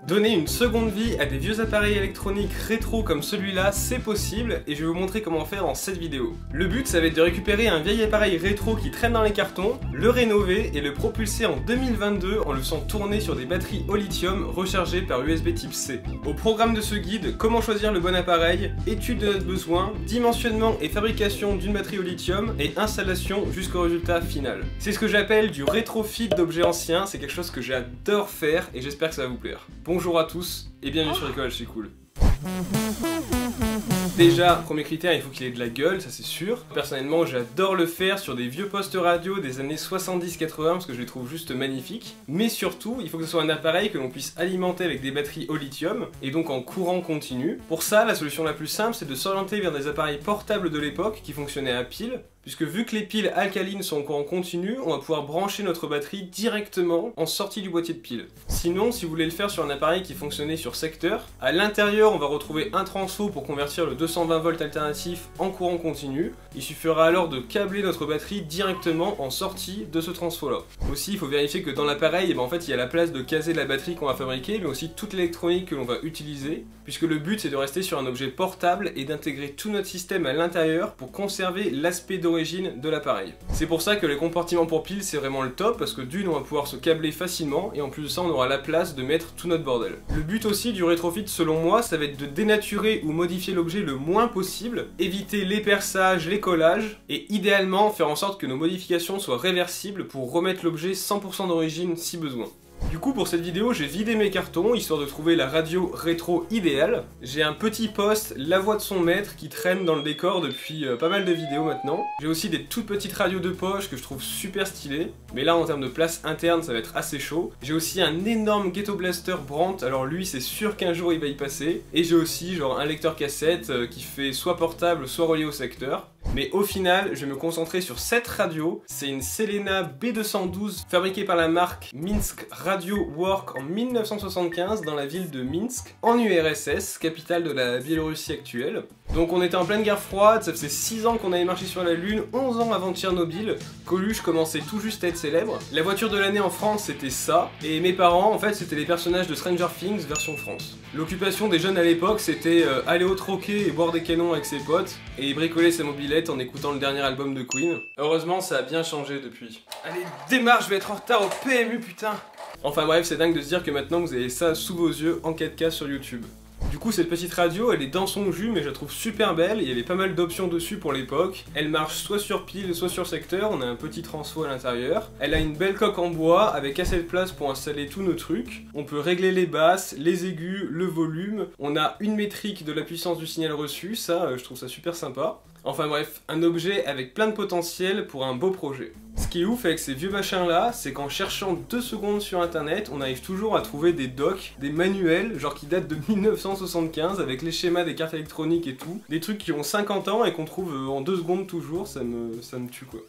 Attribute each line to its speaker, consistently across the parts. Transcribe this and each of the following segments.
Speaker 1: Donner une seconde vie à des vieux appareils électroniques rétro comme celui-là, c'est possible et je vais vous montrer comment faire dans cette vidéo. Le but, ça va être de récupérer un vieil appareil rétro qui traîne dans les cartons, le rénover et le propulser en 2022 en le faisant tourner sur des batteries au lithium rechargées par USB type C. Au programme de ce guide, comment choisir le bon appareil, étude de notre besoin, dimensionnement et fabrication d'une batterie au lithium et installation jusqu'au résultat final. C'est ce que j'appelle du rétrofit d'objets anciens, c'est quelque chose que j'adore faire et j'espère que ça va vous plaire. Bonjour à tous et bienvenue sur Bricolage c'est cool. Déjà, premier critère, il faut qu'il ait de la gueule, ça c'est sûr. Personnellement, j'adore le faire sur des vieux postes radio des années 70-80 parce que je les trouve juste magnifiques. Mais surtout, il faut que ce soit un appareil que l'on puisse alimenter avec des batteries au lithium et donc en courant continu. Pour ça, la solution la plus simple, c'est de s'orienter vers des appareils portables de l'époque qui fonctionnaient à pile. Puisque vu que les piles alcalines sont en courant continu, on va pouvoir brancher notre batterie directement en sortie du boîtier de piles. Sinon, si vous voulez le faire sur un appareil qui fonctionnait sur secteur, à l'intérieur on va retrouver un transfo pour convertir le 220 volts alternatif en courant continu. Il suffira alors de câbler notre batterie directement en sortie de ce transfo là. Aussi, il faut vérifier que dans l'appareil, en fait, il y a la place de caser la batterie qu'on va fabriquer, mais aussi toute l'électronique que l'on va utiliser, puisque le but c'est de rester sur un objet portable et d'intégrer tout notre système à l'intérieur pour conserver l'aspect d'origine de l'appareil. C'est pour ça que les compartiments pour piles c'est vraiment le top, parce que d'une on va pouvoir se câbler facilement et en plus de ça on aura la place de mettre tout notre bordel. Le but aussi du rétrofit selon moi, ça va être de dénaturer ou modifier l'objet le moins possible, éviter les perçages, les collages et idéalement faire en sorte que nos modifications soient réversibles pour remettre l'objet 100% d'origine si besoin. Du coup pour cette vidéo j'ai vidé mes cartons histoire de trouver la radio rétro idéale. J'ai un petit poste, la voix de son maître qui traîne dans le décor depuis pas mal de vidéos maintenant. J'ai aussi des toutes petites radios de poche que je trouve super stylées, mais là en termes de place interne ça va être assez chaud. J'ai aussi un énorme Ghetto Blaster Brandt, alors lui c'est sûr qu'un jour il va y passer. Et j'ai aussi genre un lecteur cassette qui fait soit portable soit relié au secteur. Mais au final, je vais me concentrer sur cette radio. C'est une Selena B212 fabriquée par la marque Minsk Radio Work en 1975 dans la ville de Minsk, en URSS, capitale de la Biélorussie actuelle. Donc on était en pleine guerre froide, ça faisait 6 ans qu'on avait marché sur la Lune, 11 ans avant Tchernobyl. Coluche commençait tout juste à être célèbre. La voiture de l'année en France c'était ça, et mes parents en fait c'était les personnages de Stranger Things version France. L'occupation des jeunes à l'époque c'était aller au troquet et boire des canons avec ses potes, et bricoler sa mobilette en écoutant le dernier album de Queen. Heureusement ça a bien changé depuis. Allez démarre, je vais être en retard au PMU putain. Enfin bref, c'est dingue de se dire que maintenant vous avez ça sous vos yeux en 4K sur YouTube. Du coup cette petite radio elle est dans son jus mais je la trouve super belle, il y avait pas mal d'options dessus pour l'époque. Elle marche soit sur pile soit sur secteur, on a un petit transfo à l'intérieur. Elle a une belle coque en bois avec assez de place pour installer tous nos trucs. On peut régler les basses, les aigus, le volume. On a une métrique de la puissance du signal reçu, ça je trouve ça super sympa. Enfin bref, un objet avec plein de potentiel pour un beau projet. Ce qui est ouf avec ces vieux machins là, c'est qu'en cherchant 2 secondes sur internet, on arrive toujours à trouver des docs, des manuels, genre qui datent de 1975 avec les schémas des cartes électroniques et tout. Des trucs qui ont 50 ans et qu'on trouve en 2 secondes toujours, ça me tue quoi.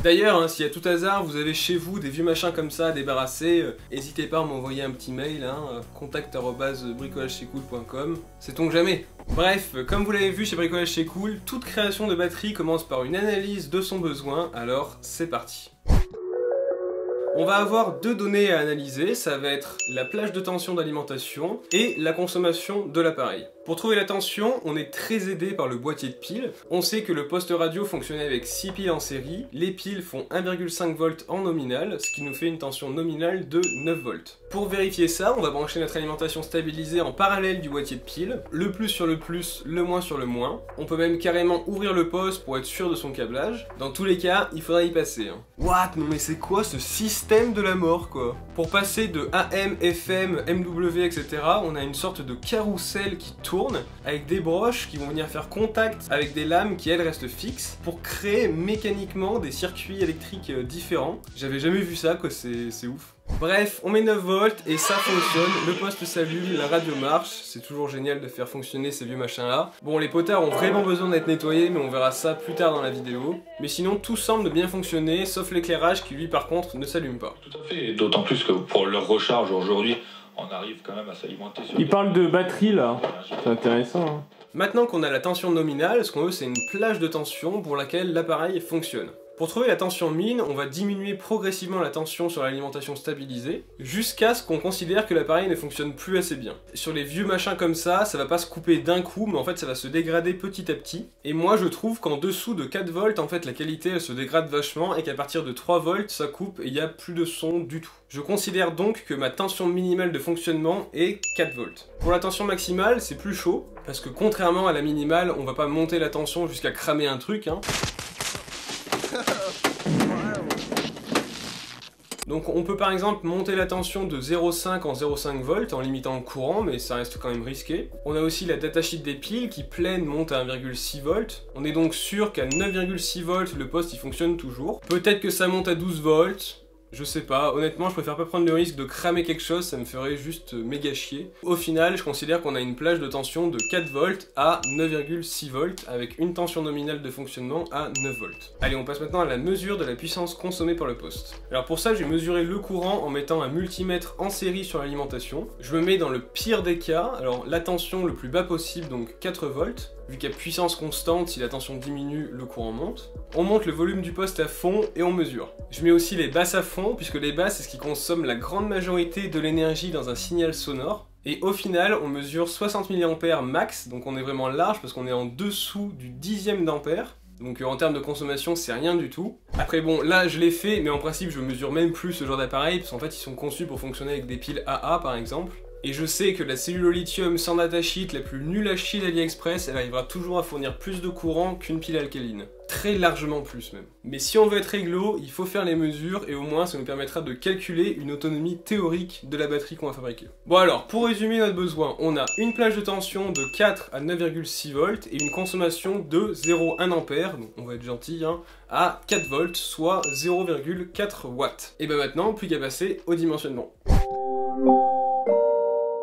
Speaker 1: D'ailleurs, hein, si à tout hasard vous avez chez vous des vieux machins comme ça à débarrasser, n'hésitez pas à m'envoyer un petit mail, contact@bricolagec'estcool.com, sait-on jamais. Bref, comme vous l'avez vu chez Bricolage c'est cool, toute création de batterie commence par une analyse de son besoin, alors c'est parti. On va avoir 2 données à analyser, ça va être la plage de tension d'alimentation et la consommation de l'appareil. Pour trouver la tension, on est très aidé par le boîtier de piles. On sait que le poste radio fonctionnait avec 6 piles en série, les piles font 1,5 volts en nominal, ce qui nous fait une tension nominale de 9 volts. Pour vérifier ça, on va brancher notre alimentation stabilisée en parallèle du boîtier de piles, le plus sur le plus, le moins sur le moins. On peut même carrément ouvrir le poste pour être sûr de son câblage. Dans tous les cas, il faudra y passer. What? Non mais c'est quoi ce système de la mort quoi? Pour passer de AM, FM, MW, etc., on a une sorte de carrousel qui tourne avec des broches qui vont venir faire contact avec des lames qui elles restent fixes pour créer mécaniquement des circuits électriques différents. J'avais jamais vu ça quoi, c'est ouf. Bref, on met 9 volts et ça fonctionne, le poste s'allume, la radio marche, c'est toujours génial de faire fonctionner ces vieux machins là. Bon, les potards ont vraiment besoin d'être nettoyés mais on verra ça plus tard dans la vidéo. Mais sinon tout semble bien fonctionner sauf l'éclairage qui lui par contre ne s'allume pas.
Speaker 2: Tout à fait, d'autant plus que pour leur recharge aujourd'hui, on arrive quand même à s'alimenter sur...
Speaker 3: Il parle de batterie là, c'est intéressant. Hein.
Speaker 1: Maintenant qu'on a la tension nominale, ce qu'on veut c'est une plage de tension pour laquelle l'appareil fonctionne. Pour trouver la tension min, on va diminuer progressivement la tension sur l'alimentation stabilisée, jusqu'à ce qu'on considère que l'appareil ne fonctionne plus assez bien. Sur les vieux machins comme ça va pas se couper d'un coup, mais en fait ça va se dégrader petit à petit. Et moi je trouve qu'en dessous de 4 volts, en fait la qualité elle se dégrade vachement, et qu'à partir de 3 volts, ça coupe et il n'y a plus de son du tout. Je considère donc que ma tension minimale de fonctionnement est 4 volts. Pour la tension maximale, c'est plus chaud, parce que contrairement à la minimale, on va pas monter la tension jusqu'à cramer un truc, hein. Donc on peut par exemple monter la tension de 0,5 en 0,5 volts en limitant le courant, mais ça reste quand même risqué. On a aussi la datasheet des piles qui pleine monte à 1,6 volts. On est donc sûr qu'à 9,6 volts le poste il fonctionne toujours. Peut-être que ça monte à 12 volts. Je sais pas, honnêtement je préfère pas prendre le risque de cramer quelque chose, ça me ferait juste méga chier. Au final, je considère qu'on a une plage de tension de 4 volts à 9,6 volts avec une tension nominale de fonctionnement à 9 volts. Allez, on passe maintenant à la mesure de la puissance consommée par le poste. Alors pour ça, j'ai mesuré le courant en mettant un multimètre en série sur l'alimentation. Je me mets dans le pire des cas, alors la tension le plus bas possible, donc 4 volts. Vu qu'à puissance constante, si la tension diminue, le courant monte. On monte le volume du poste à fond et on mesure. Je mets aussi les basses à fond, puisque les basses c'est ce qui consomme la grande majorité de l'énergie dans un signal sonore. Et au final, on mesure 60 mA max, donc on est vraiment large parce qu'on est en dessous du dixième d'ampère. Donc en termes de consommation, c'est rien du tout. Après bon, là je l'ai fait, mais en principe je mesure même plus ce genre d'appareil, parce qu'en fait ils sont conçus pour fonctionner avec des piles AA par exemple. Et je sais que la cellule au lithium sans datasheet, la plus nulle à chier d'AliExpress, elle arrivera toujours à fournir plus de courant qu'une pile alcaline. Très largement plus même. Mais si on veut être réglo, il faut faire les mesures et au moins ça nous permettra de calculer une autonomie théorique de la batterie qu'on va fabriquer. Bon alors, pour résumer notre besoin, on a une plage de tension de 4 à 9,6 volts et une consommation de 0,1 ampère, donc on va être gentil, hein, à 4 volts, soit 0,4 watts. Et ben maintenant, plus qu'à passer au dimensionnement.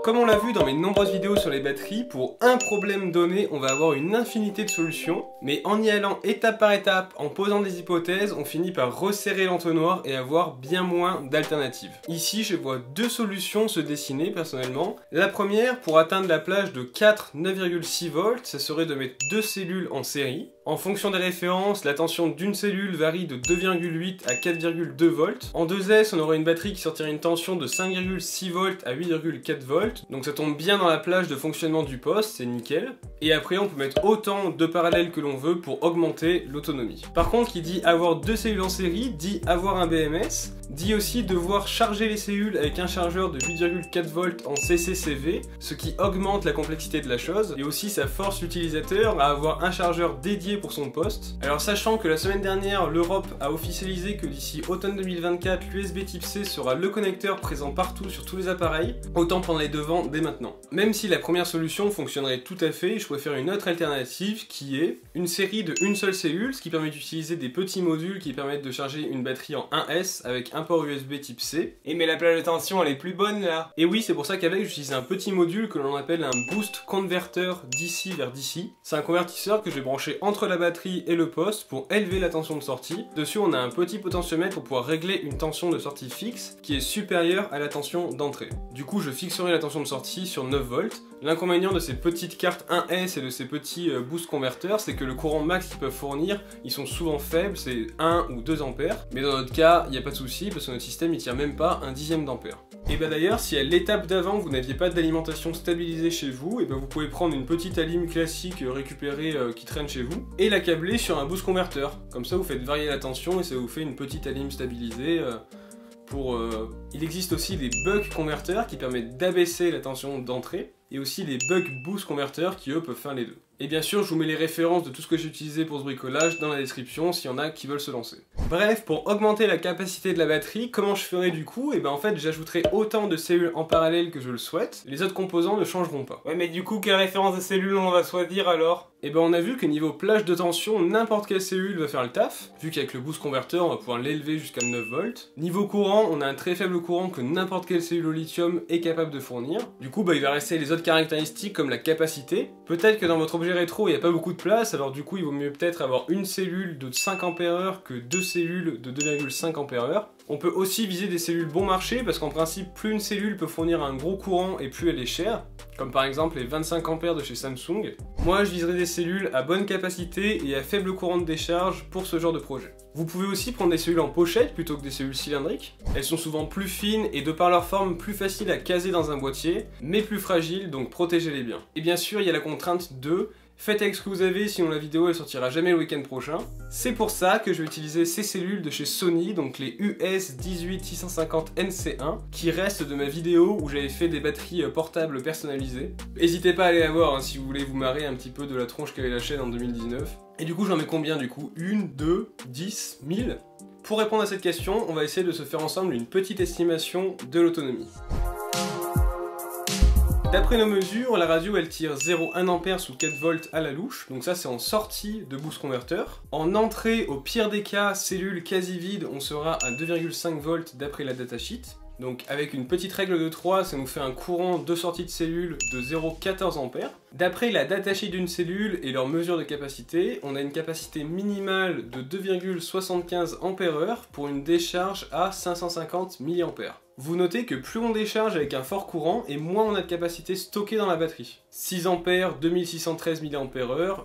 Speaker 1: Comme on l'a vu dans mes nombreuses vidéos sur les batteries, pour un problème donné, on va avoir une infinité de solutions, mais en y allant étape par étape, en posant des hypothèses, on finit par resserrer l'entonnoir et avoir bien moins d'alternatives. Ici, je vois deux solutions se dessiner personnellement. La première, pour atteindre la plage de 4 9,6 volts, ça serait de mettre deux cellules en série. En fonction des références, la tension d'une cellule varie de 2,8 à 4,2 volts. En 2S, on aurait une batterie qui sortirait une tension de 5,6 volts à 8,4 volts. Donc ça tombe bien dans la plage de fonctionnement du poste, c'est nickel. Et après, on peut mettre autant de parallèles que l'on veut pour augmenter l'autonomie. Par contre, qui dit avoir deux cellules en série, dit avoir un BMS, dit aussi devoir charger les cellules avec un chargeur de 8,4 volts en CCCV, ce qui augmente la complexité de la chose, et aussi ça force l'utilisateur à avoir un chargeur dédié pour son poste. Alors sachant que la semaine dernière, l'Europe a officialisé que d'ici automne 2024, l'USB type C sera le connecteur présent partout sur tous les appareils, autant prendre les devants dès maintenant. Même si la première solution fonctionnerait tout à fait, je préfère une autre alternative qui est une série de une seule cellule, ce qui permet d'utiliser des petits modules qui permettent de charger une batterie en 1S avec un port USB type C. Et mais la plage de tension elle est plus bonne là. Et oui, c'est pour ça qu'avec j'utilise un petit module que l'on appelle un boost converter DC vers DC. C'est un convertisseur que j'ai branché entre la batterie et le poste pour élever la tension de sortie. Dessus on a un petit potentiomètre pour pouvoir régler une tension de sortie fixe qui est supérieure à la tension d'entrée. Du coup je fixerai la tension de sortie sur 9 volts. L'inconvénient de ces petites cartes 1S et de ces petits boost converteurs, c'est que le courant max qu'ils peuvent fournir, ils sont souvent faibles, c'est 1 ou 2 ampères. Mais dans notre cas, il n'y a pas de souci parce que notre système il tient même pas un dixième d'ampère. Et bah d'ailleurs, si à l'étape d'avant vous n'aviez pas d'alimentation stabilisée chez vous, et bah vous pouvez prendre une petite alim classique récupérée qui traîne chez vous et la câbler sur un boost converteur. Comme ça vous faites varier la tension et ça vous fait une petite alim stabilisée. Il existe aussi des buck converteurs qui permettent d'abaisser la tension d'entrée et aussi les buck boost converteurs qui eux peuvent faire les deux. Et bien sûr, je vous mets les références de tout ce que j'ai utilisé pour ce bricolage dans la description s'il y en a qui veulent se lancer. Bref, pour augmenter la capacité de la batterie, comment je ferai du coup? Et ben en fait, j'ajouterai autant de cellules en parallèle que je le souhaite. Les autres composants ne changeront pas. Ouais, mais du coup, quelle référence de cellules on va choisir alors? Et ben on a vu que niveau plage de tension, n'importe quelle cellule va faire le taf, vu qu'avec le boost converteur, on va pouvoir l'élever jusqu'à 9 volts. Niveau courant, on a un très faible courant que n'importe quelle cellule au lithium est capable de fournir. Du coup, bah, il va rester les autres caractéristiques comme la capacité. Peut-être que dans votre objet rétro, il n'y a pas beaucoup de place, alors du coup, il vaut mieux peut-être avoir une cellule de 5 ampères que deux cellules de 2,5 ampères. On peut aussi viser des cellules bon marché, parce qu'en principe, plus une cellule peut fournir un gros courant et plus elle est chère. comme par exemple les 25 A de chez Samsung. Moi je viserai des cellules à bonne capacité et à faible courant de décharge pour ce genre de projet. Vous pouvez aussi prendre des cellules en pochette plutôt que des cellules cylindriques. Elles sont souvent plus fines et de par leur forme plus faciles à caser dans un boîtier, mais plus fragiles, donc protégez-les bien. Et bien sûr il y a la contrainte de faites avec ce que vous avez, sinon la vidéo elle sortira jamais le week-end prochain. C'est pour ça que je vais utiliser ces cellules de chez Sony, donc les US18650NC1, qui restent de ma vidéo où j'avais fait des batteries portables personnalisées. N'hésitez pas à aller la voir hein, si vous voulez vous marrer un petit peu de la tronche qu'avait la chaîne en 2019. Et du coup j'en mets combien du coup 1, 2, 10, 1000 ? Pour répondre à cette question, on va essayer de se faire ensemble une petite estimation de l'autonomie. D'après nos mesures, la radio elle tire 0,1 A sous 4 volts à la louche, donc ça c'est en sortie de boost converteur. En entrée, au pire des cas, cellule quasi vide, on sera à 2,5 volts d'après la datasheet. Donc avec une petite règle de 3, ça nous fait un courant de sortie de cellule de 0,14 A. D'après la datasheet d'une cellule et leur mesure de capacité, on a une capacité minimale de 2,75 Ah pour une décharge à 550 mA. Vous notez que plus on décharge avec un fort courant et moins on a de capacité stockée dans la batterie. 6 A 2613 mAh,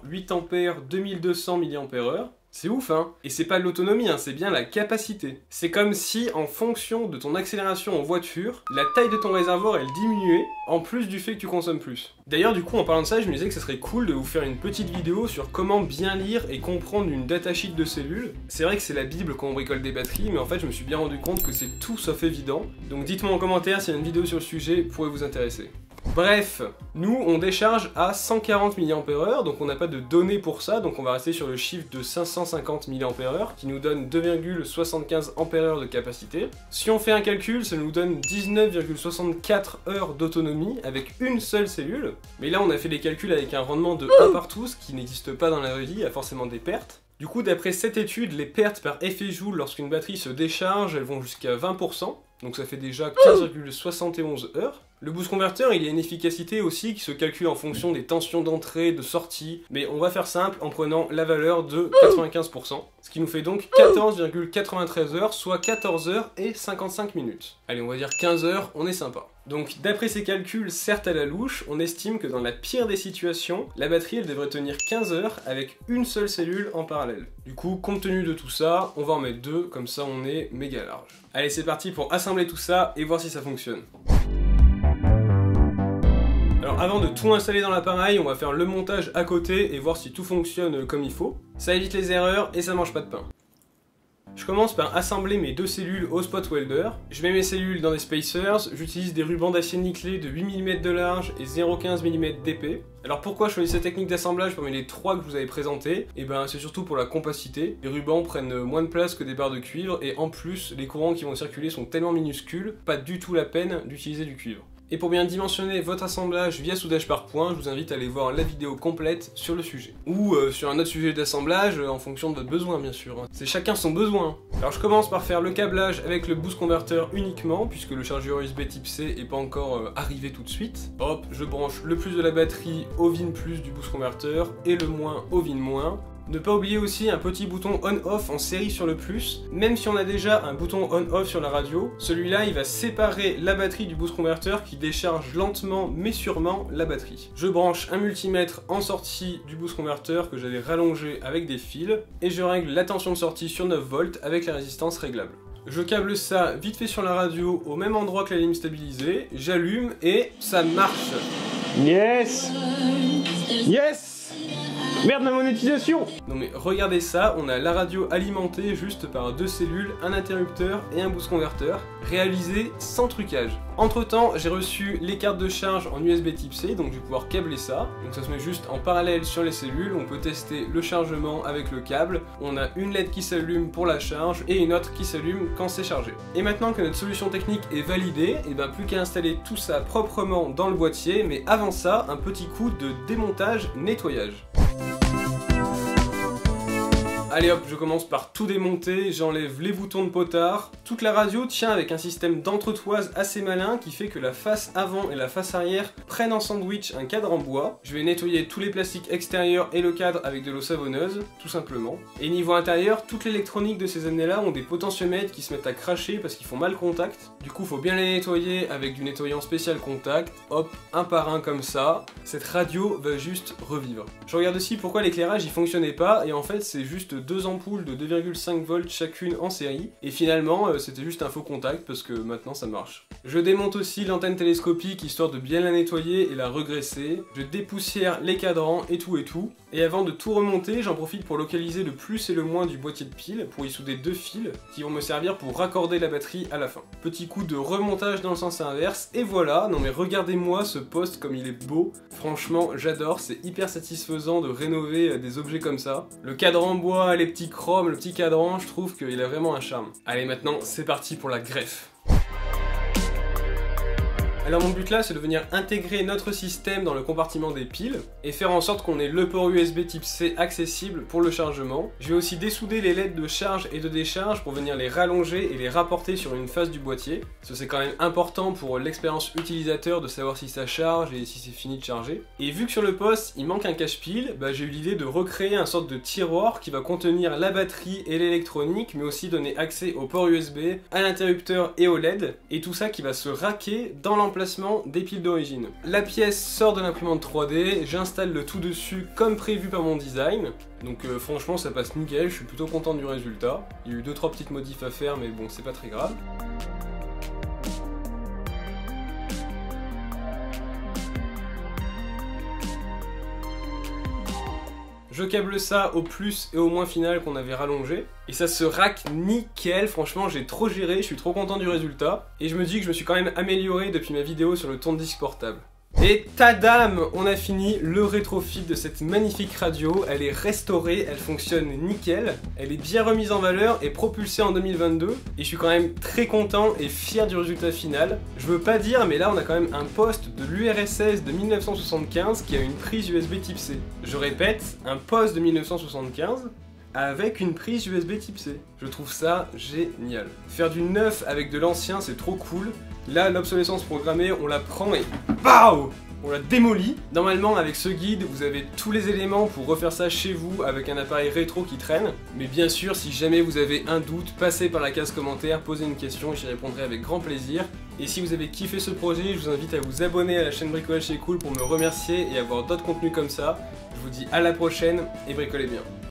Speaker 1: 8 A 2200 mAh. C'est ouf hein. Et c'est pas l'autonomie, hein, c'est bien la capacité. C'est comme si en fonction de ton accélération en voiture, la taille de ton réservoir elle diminuait, en plus du fait que tu consommes plus. D'ailleurs du coup en parlant de ça, je me disais que ça serait cool de vous faire une petite vidéo sur comment bien lire et comprendre une datasheet de cellules. C'est vrai que c'est la bible quand on bricole des batteries, mais en fait je me suis bien rendu compte que c'est tout sauf évident. Donc dites-moi en commentaire si une vidéo sur le sujet pourrait vous intéresser. Bref, nous on décharge à 140 mAh, donc on n'a pas de données pour ça, donc on va rester sur le chiffre de 550 mAh, qui nous donne 2,75 Ah de capacité. Si on fait un calcul, ça nous donne 19,64 heures d'autonomie avec une seule cellule, mais là on a fait des calculs avec un rendement de 1 partout, ce qui n'existe pas dans la vraie vie, il y a forcément des pertes. Du coup, d'après cette étude, les pertes par effet joule lorsqu'une batterie se décharge, elles vont jusqu'à 20%, donc ça fait déjà 15,71 heures. Le boost converteur, il a une efficacité aussi qui se calcule en fonction des tensions d'entrée, de sortie, mais on va faire simple en prenant la valeur de 95%, ce qui nous fait donc 14,93 heures, soit 14 heures et 55 minutes. Allez, on va dire 15 heures, on est sympa. Donc d'après ces calculs, certes à la louche, on estime que dans la pire des situations, la batterie elle devrait tenir 15 heures avec une seule cellule en parallèle. Du coup, compte tenu de tout ça, on va en mettre 2, comme ça on est méga large. Allez, c'est parti pour assembler tout ça et voir si ça fonctionne. Alors avant de tout installer dans l'appareil, on va faire le montage à côté et voir si tout fonctionne comme il faut. Ça évite les erreurs et ça mange pas de pain. Je commence par assembler mes deux cellules au spot welder. Je mets mes cellules dans des spacers, j'utilise des rubans d'acier nickelé de 8 mm de large et 0,15 mm d'épais. Alors pourquoi je choisis cette technique d'assemblage parmi les trois que je vous avais présentés? Et ben c'est surtout pour la compacité. Les rubans prennent moins de place que des barres de cuivre et en plus les courants qui vont circuler sont tellement minuscules, pas du tout la peine d'utiliser du cuivre. Et pour bien dimensionner votre assemblage via soudage par points, je vous invite à aller voir la vidéo complète sur le sujet. Ou sur un autre sujet d'assemblage, en fonction de votre besoin bien sûr. C'est chacun son besoin. Alors je commence par faire le câblage avec le boost converteur uniquement, puisque le chargeur USB type C n'est pas encore arrivé tout de suite. Hop, je branche le plus de la batterie au VIN plus du boost converteur et le moins au VIN moins. Ne pas oublier aussi un petit bouton on-off en série sur le plus. Même si on a déjà un bouton on-off sur la radio, celui-là il va séparer la batterie du boost converteur qui décharge lentement mais sûrement la batterie. Je branche un multimètre en sortie du boost converteur que j'avais rallongé avec des fils et je règle la tension de sortie sur 9 volts avec la résistance réglable. Je câble ça vite fait sur la radio au même endroit que la lime stabilisée, j'allume et ça marche.
Speaker 3: Yes! Yes! Merde, la monétisation!
Speaker 1: Non mais regardez ça, on a la radio alimentée juste par deux cellules, un interrupteur et un boost converteur, réalisé sans trucage. Entre temps, j'ai reçu les cartes de charge en USB type C, donc je vais pouvoir câbler ça. Donc ça se met juste en parallèle sur les cellules, on peut tester le chargement avec le câble. On a une LED qui s'allume pour la charge et une autre qui s'allume quand c'est chargé. Et maintenant que notre solution technique est validée, et ben plus qu'à installer tout ça proprement dans le boîtier, mais avant ça, un petit coup de démontage nettoyage. Allez hop, je commence par tout démonter, j'enlève les boutons de potard. Toute la radio tient avec un système d'entretoise assez malin qui fait que la face avant et la face arrière prennent en sandwich un cadre en bois. Je vais nettoyer tous les plastiques extérieurs et le cadre avec de l'eau savonneuse, tout simplement. Et niveau intérieur, toute l'électronique de ces années-là ont des potentiomètres qui se mettent à cracher parce qu'ils font mal contact. Du coup, faut bien les nettoyer avec du nettoyant spécial contact. Hop, un par un comme ça. Cette radio va juste revivre. Je regarde aussi pourquoi l'éclairage il fonctionnait pas, et en fait c'est juste deux ampoules de 2,5 volts chacune en série, et finalement c'était juste un faux contact parce que maintenant ça marche. Je démonte aussi l'antenne télescopique histoire de bien la nettoyer et la regresser. Je dépoussière les cadrans et tout. Et avant de tout remonter, j'en profite pour localiser le plus et le moins du boîtier de pile pour y souder deux fils qui vont me servir pour raccorder la batterie à la fin. Petit coup de remontage dans le sens inverse, et voilà. Non mais regardez-moi ce poste comme il est beau. Franchement, j'adore, c'est hyper satisfaisant de rénover des objets comme ça. Le cadre en bois, les petits chromes, le petit cadran, je trouve qu'il a vraiment un charme. Allez, maintenant, c'est parti pour la greffe. Alors mon but là, c'est de venir intégrer notre système dans le compartiment des piles et faire en sorte qu'on ait le port USB type C accessible pour le chargement. Je vais aussi dessouder les LED de charge et de décharge pour venir les rallonger et les rapporter sur une face du boîtier. Parce que c'est quand même important pour l'expérience utilisateur de savoir si ça charge et si c'est fini de charger. Et vu que sur le poste, il manque un cache-pile, j'ai eu l'idée de recréer un sorte de tiroir qui va contenir la batterie et l'électronique, mais aussi donner accès au port USB, à l'interrupteur et au LED, et tout ça qui va se raquer dans l'emplacement des piles d'origine. La pièce sort de l'imprimante 3D, j'installe le tout dessus comme prévu par mon design. Donc franchement ça passe nickel, je suis plutôt content du résultat. Il y a eu 2-3 petites modifs à faire mais bon c'est pas très grave. Je câble ça au plus et au moins final qu'on avait rallongé. Et ça se rack nickel, franchement j'ai trop géré, je suis trop content du résultat. Et je me dis que je me suis quand même amélioré depuis ma vidéo sur le tourne-disque portable. Et tadam! On a fini le rétrofit de cette magnifique radio, elle est restaurée, elle fonctionne nickel, elle est bien remise en valeur et propulsée en 2022, et je suis quand même très content et fier du résultat final. Je veux pas dire, mais là on a quand même un poste de l'URSS de 1975 qui a une prise USB type C. Je répète, un poste de 1975 avec une prise USB type C. Je trouve ça génial. Faire du neuf avec de l'ancien, c'est trop cool. Là, l'obsolescence programmée, on la prend et BAO! On la démolit. Normalement, avec ce guide, vous avez tous les éléments pour refaire ça chez vous avec un appareil rétro qui traîne. Mais bien sûr, si jamais vous avez un doute, passez par la case commentaire, posez une question et j'y répondrai avec grand plaisir. Et si vous avez kiffé ce projet, je vous invite à vous abonner à la chaîne Bricolage c'est cool pour me remercier et avoir d'autres contenus comme ça. Je vous dis à la prochaine et bricolez bien.